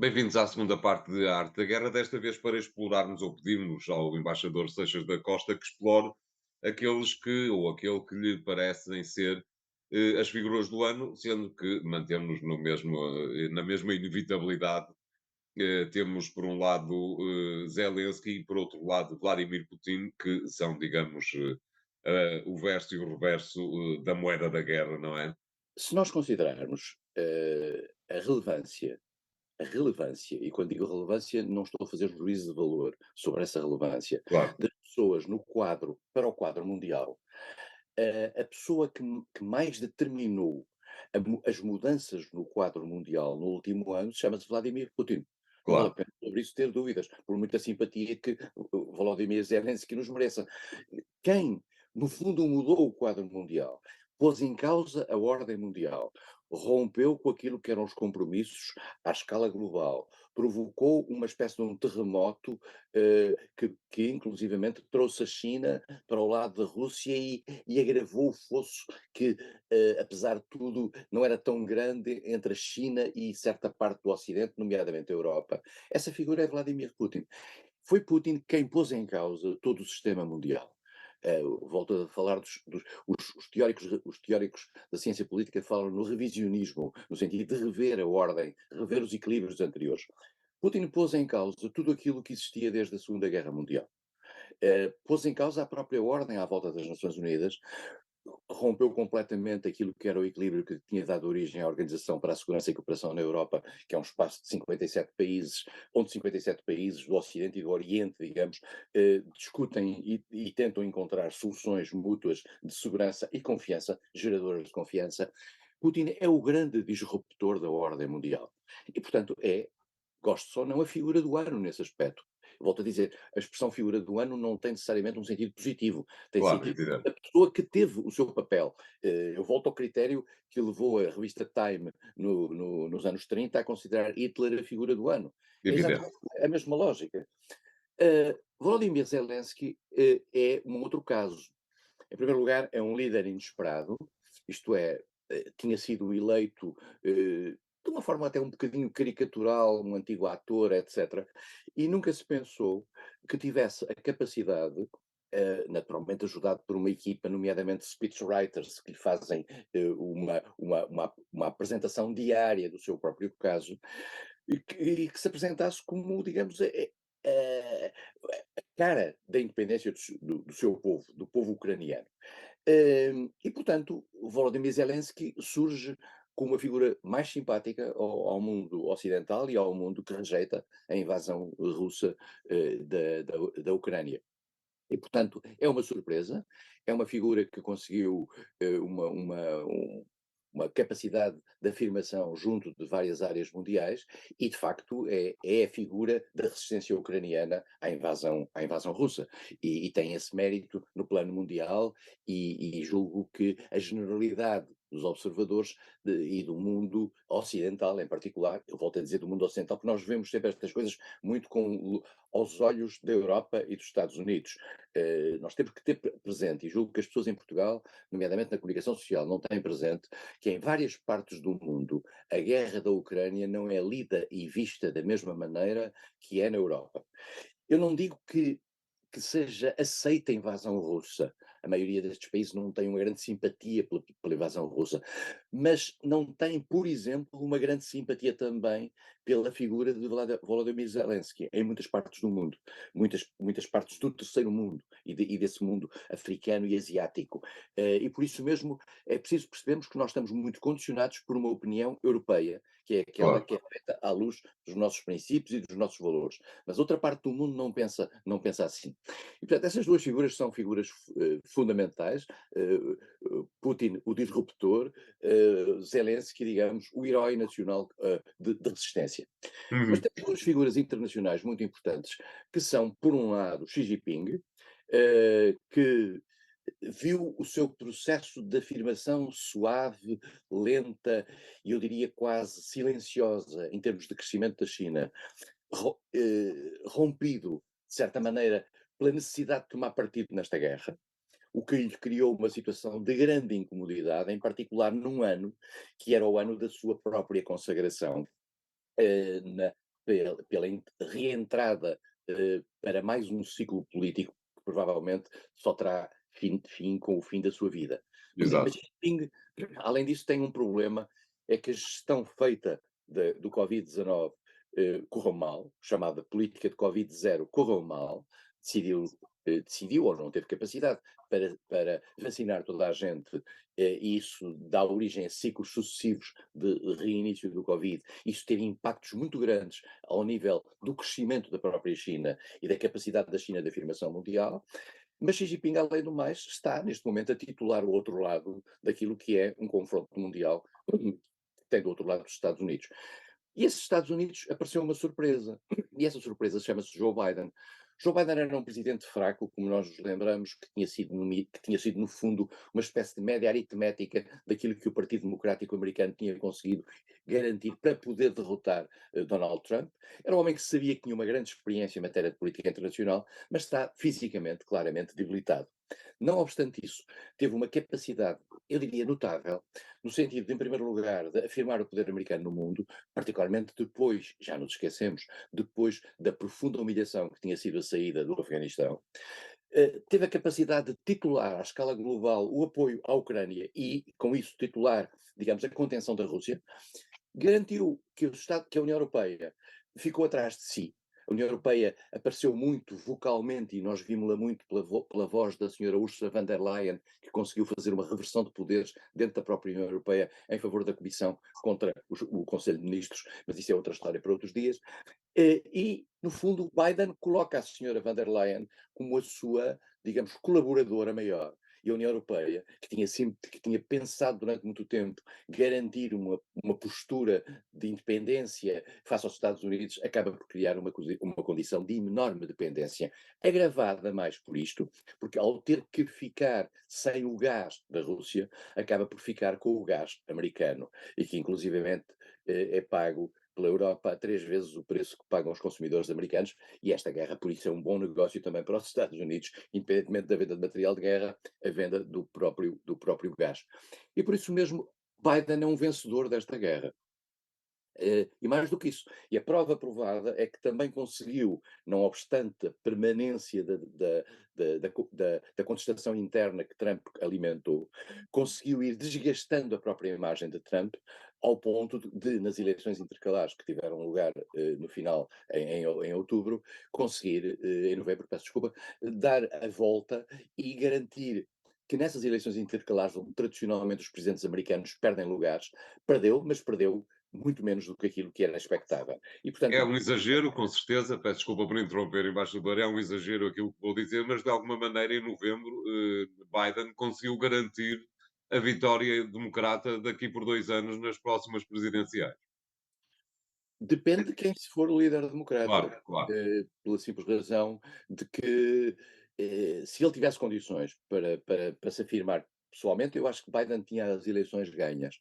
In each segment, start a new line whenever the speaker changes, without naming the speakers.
Bem-vindos à segunda parte de Arte da Guerra, desta vez para explorarmos ou pedirmos ao embaixador Seixas da Costa que explore aqueles que, ou aquele que lhe parecem ser as figuras do ano, sendo que mantemos no mesmo, na mesma inevitabilidade. Temos, por um lado, Zelensky e, por outro lado, Vladimir Putin, que são, digamos, o verso e o reverso da moeda da guerra, não é?
Se nós considerarmos a relevância, e quando digo relevância, não estou a fazer juízo de valor sobre essa relevância,
Claro,
das pessoas no quadro, para o quadro mundial, a pessoa que mais determinou as mudanças no quadro mundial no último ano chama-se Vladimir Putin. Não vale a
claro.
pena sobre isso ter dúvidas, por muita simpatia que o Volodymyr Zelensky nos mereça. Quem, no fundo, mudou o quadro mundial, pôs em causa a ordem mundial, rompeu com aquilo que eram os compromissos à escala global, provocou uma espécie de um terremoto que inclusivamente trouxe a China para o lado da Rússia e agravou o fosso que, apesar de tudo, não era tão grande entre a China e certa parte do Ocidente, nomeadamente a Europa. Essa figura é Vladimir Putin. Foi Putin quem pôs em causa todo o sistema mundial. Volto a falar os teóricos da ciência política falam no revisionismo, no sentido de rever a ordem, rever os equilíbrios anteriores. Putin pôs em causa tudo aquilo que existia desde a Segunda Guerra Mundial. Pôs em causa a própria ordem à volta das Nações Unidas, rompeu completamente aquilo que era o equilíbrio que tinha dado origem à Organização para a Segurança e Cooperação na Europa, que é um espaço de 57 países, onde 57 países do Ocidente e do Oriente, digamos, discutem e tentam encontrar soluções mútuas de segurança e confiança, geradoras de confiança. Putin é o grande disruptor da ordem mundial. E, portanto, gosto ou não, a figura do ano nesse aspecto. Volto a dizer, a expressão figura do ano não tem necessariamente um sentido positivo, tem
Claro,
sentido
evidente.
a pessoa que teve o seu papel. Eu volto ao critério que levou a revista Time nos anos 30 a considerar Hitler a figura do ano. É
Evidente.
exatamente a mesma lógica. Volodymyr Zelensky é um outro caso. Em primeiro lugar, é um líder inesperado, isto é, tinha sido eleito de uma forma até um bocadinho caricatural, um antigo ator, etc. E nunca se pensou que tivesse a capacidade, naturalmente ajudado por uma equipa, nomeadamente speechwriters, que lhe fazem uma apresentação diária do seu próprio caso, e que se apresentasse como, digamos, a cara da independência do seu povo, do povo ucraniano. E, portanto, Volodymyr Zelensky surge como uma figura mais simpática ao mundo ocidental e ao mundo que rejeita a invasão russa da Ucrânia. E, portanto, é uma surpresa, é uma figura que conseguiu uma capacidade de afirmação junto de várias áreas mundiais e, de facto, é a figura da resistência ucraniana à invasão russa. E tem esse mérito no plano mundial e julgo que a generalidade dos observadores e do mundo ocidental em particular, eu volto a dizer do mundo ocidental, porque nós vemos sempre estas coisas muito aos olhos da Europa e dos Estados Unidos. Nós temos que ter presente, e julgo que as pessoas em Portugal, nomeadamente na comunicação social, não têm presente, que em várias partes do mundo a guerra da Ucrânia não é lida e vista da mesma maneira que é na Europa. Eu não digo que seja aceita a invasão russa. A maioria destes países não tem uma grande simpatia pela invasão russa, mas não tem, por exemplo, uma grande simpatia também pela figura de Volodymyr Zelensky em muitas partes do mundo, muitas partes do terceiro mundo e desse mundo africano e asiático. E por isso mesmo é preciso percebermos que nós estamos muito condicionados por uma opinião europeia, que é aquela
Claro.
que é feita à luz dos nossos princípios e dos nossos valores. Mas outra parte do mundo não pensa assim. E, portanto, essas duas figuras são figuras fundamentais. Putin, o disruptor, Zelensky, digamos, o herói nacional de resistência. Mas
Uhum.
temos duas figuras internacionais muito importantes, que são, por um lado, Xi Jinping, que viu o seu processo de afirmação suave, lenta e eu diria quase silenciosa em termos de crescimento da China, rompido, de certa maneira, pela necessidade de tomar partido nesta guerra, o que lhe criou uma situação de grande incomodidade, em particular num ano que era o ano da sua própria consagração pela reentrada para mais um ciclo político que provavelmente só terá fim com o fim da sua vida. Mas
Exato.
Xi Jinping, além disso, tem um problema, é que a gestão feita do Covid-19 correu mal, chamada política de Covid zero, correu mal, decidiu ou não teve capacidade para vacinar toda a gente, e isso dá origem a ciclos sucessivos de reinício do Covid. Isso teve impactos muito grandes ao nível do crescimento da própria China e da capacidade da China de afirmação mundial, mas Xi Jinping, além do mais, está neste momento a titular o outro lado daquilo que é um confronto mundial que tem do outro lado dos Estados Unidos. E esses Estados Unidos apareceu uma surpresa, e essa surpresa chama-se Joe Biden. Joe Biden era um presidente fraco, como nós nos lembramos, que tinha sido, no fundo, uma espécie de média aritmética daquilo que o Partido Democrático Americano tinha conseguido garantir para poder derrotar Donald Trump. Era um homem que sabia que tinha uma grande experiência em matéria de política internacional, mas está fisicamente, claramente, debilitado. Não obstante isso, teve uma capacidade, eu diria, notável, no sentido de, em primeiro lugar, de afirmar o poder americano no mundo, particularmente depois, já nos esquecemos, depois da profunda humilhação que tinha sido a saída do Afeganistão, teve a capacidade de titular à escala global o apoio à Ucrânia e, com isso, titular, digamos, a contenção da Rússia, garantiu que que a União Europeia ficou atrás de si. A União Europeia apareceu muito vocalmente, e nós vimos-la muito pela voz da senhora Ursula von der Leyen, que conseguiu fazer uma reversão de poderes dentro da própria União Europeia em favor da Comissão contra o Conselho de Ministros, mas isso é outra história para outros dias. E, no fundo, Biden coloca a senhora von der Leyen como a sua, digamos, colaboradora maior. E a União Europeia, que tinha pensado durante muito tempo garantir uma postura de independência face aos Estados Unidos, acaba por criar uma condição de enorme dependência, agravada mais por isto, porque ao ter que ficar sem o gás da Rússia, acaba por ficar com o gás americano, e que inclusivamente é pago pela Europa a 3 vezes o preço que pagam os consumidores americanos, e esta guerra, por isso, é um bom negócio também para os Estados Unidos, independentemente da venda de material de guerra, a venda do próprio gás. E por isso mesmo, Biden é um vencedor desta guerra. E mais do que isso, e a prova provada é que também conseguiu, não obstante a permanência da contestação interna que Trump alimentou, conseguiu ir desgastando a própria imagem de Trump, ao ponto nas eleições intercalares que tiveram lugar no final, em outubro, conseguir, em novembro, peço desculpa, dar a volta e garantir que nessas eleições intercalares, onde tradicionalmente os presidentes americanos perdem lugares, perdeu, mas perdeu muito menos do que aquilo que era expectável. E,
É
portanto,
um exagero, com certeza. Peço desculpa por interromper, embaixador. É um exagero aquilo que vou dizer, mas de alguma maneira, em novembro, Biden conseguiu garantir a vitória democrata daqui por 2 anos nas próximas presidenciais.
depende de quem se for o líder democrata,
Claro, claro.
pela simples razão de que, se ele tivesse condições para se afirmar pessoalmente, eu acho que Biden tinha as eleições ganhas.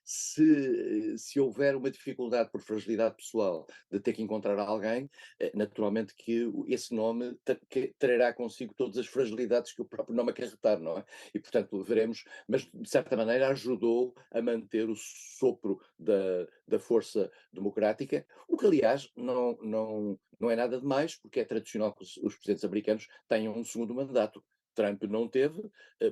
Se houver uma dificuldade por fragilidade pessoal de ter que encontrar alguém, naturalmente que esse nome que trará consigo todas as fragilidades que o próprio nome acarretar, não é? E, portanto, veremos, mas de certa maneira ajudou a manter o sopro da força democrática, o que aliás não é nada demais, porque é tradicional que os presidentes americanos tenham um segundo mandato. Trump não teve,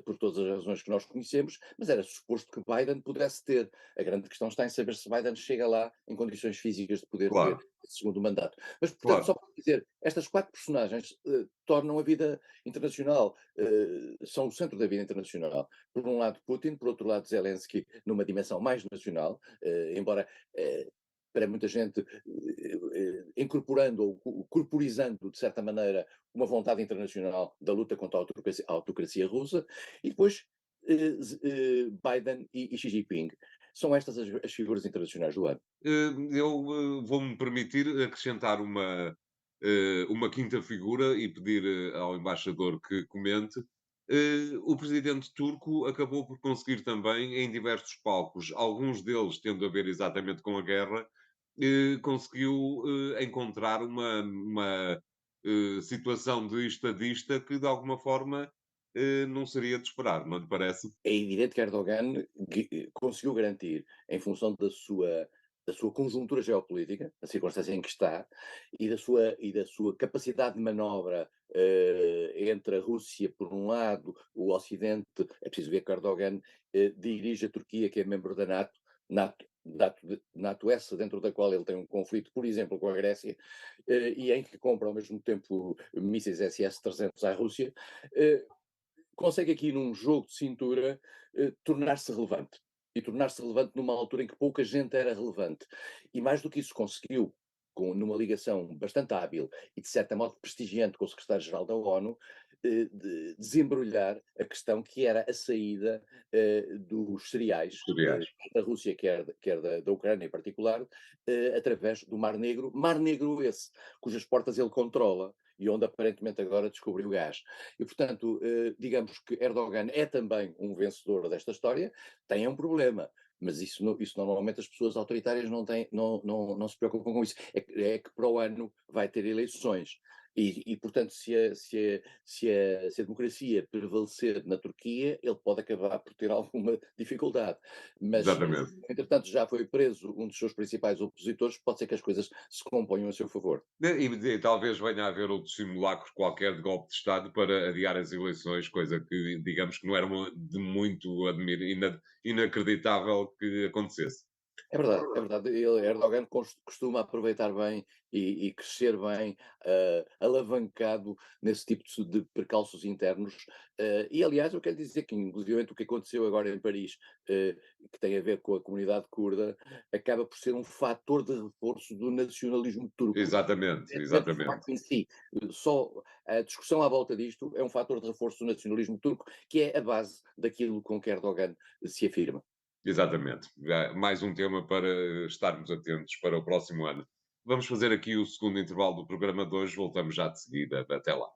por todas as razões que nós conhecemos, mas era suposto que Biden pudesse ter. A grande questão está em saber se Biden chega lá em condições físicas de poder ter
Claro,
esse segundo mandato. Mas, portanto, só
claro.
para dizer, estas 4 personagens tornam a vida internacional, são o centro da vida internacional. Por um lado Putin, por outro lado Zelensky, numa dimensão mais nacional, embora para muita gente incorporando ou corporizando, de certa maneira, uma vontade internacional da luta contra a autocracia russa, e depois Biden e Xi Jinping. São estas as figuras internacionais do ano.
Eu vou-me permitir acrescentar uma quinta figura e pedir ao embaixador que comente. O presidente turco acabou por conseguir também, em diversos palcos, alguns deles tendo a ver exatamente com a guerra, conseguiu encontrar uma situação de estadista que, de alguma forma, não seria de esperar, não lhe parece?
É evidente que Erdogan conseguiu garantir, em função da sua da sua conjuntura geopolítica, a circunstância em que está, e da sua capacidade de manobra entre a Rússia, por um lado, o Ocidente. É preciso ver que Erdogan dirige a Turquia, que é membro da NATO, NATO essa dentro da qual ele tem um conflito, por exemplo, com a Grécia, e em que compra ao mesmo tempo mísseis SS-300 à Rússia, eh, consegue aqui num jogo de cintura tornar-se relevante. E tornar-se relevante numa altura em que pouca gente era relevante. E mais do que isso conseguiu, numa ligação bastante hábil e de certa modo prestigiante com o secretário-geral da ONU, desembrulhar a questão que era a saída dos cereais
Cereais.
da Rússia, quer da Ucrânia em particular, através do Mar Negro esse, cujas portas ele controla e onde aparentemente agora descobriu gás. E, portanto, digamos que Erdogan é também um vencedor desta história, tem um problema, mas isso normalmente as pessoas autoritárias não se preocupam com isso. É que para o ano vai ter eleições. Portanto, se a democracia prevalecer na Turquia, ele pode acabar por ter alguma dificuldade. Mas,
Exatamente.
entretanto, já foi preso um dos seus principais opositores, pode ser que as coisas se componham a seu favor.
E talvez venha a haver outro simulacro qualquer de golpe de Estado para adiar as eleições, coisa que, digamos que não era de muito inacreditável que acontecesse.
É verdade, é verdade. Ele, Erdogan costuma aproveitar bem e crescer bem, alavancado nesse tipo de percalços internos. E, aliás, eu quero dizer que, inclusive, o que aconteceu agora em Paris, que tem a ver com a comunidade curda, acaba por ser um fator de reforço do nacionalismo turco.
Exatamente,
Evidentemente, o
exatamente.
facto em si, só a discussão à volta disto é um fator de reforço do nacionalismo turco, que é a base daquilo com que Erdogan se afirma.
Exatamente. Mais um tema para estarmos atentos para o próximo ano. Vamos fazer aqui o segundo intervalo do programa de hoje. Voltamos já de seguida. Até lá.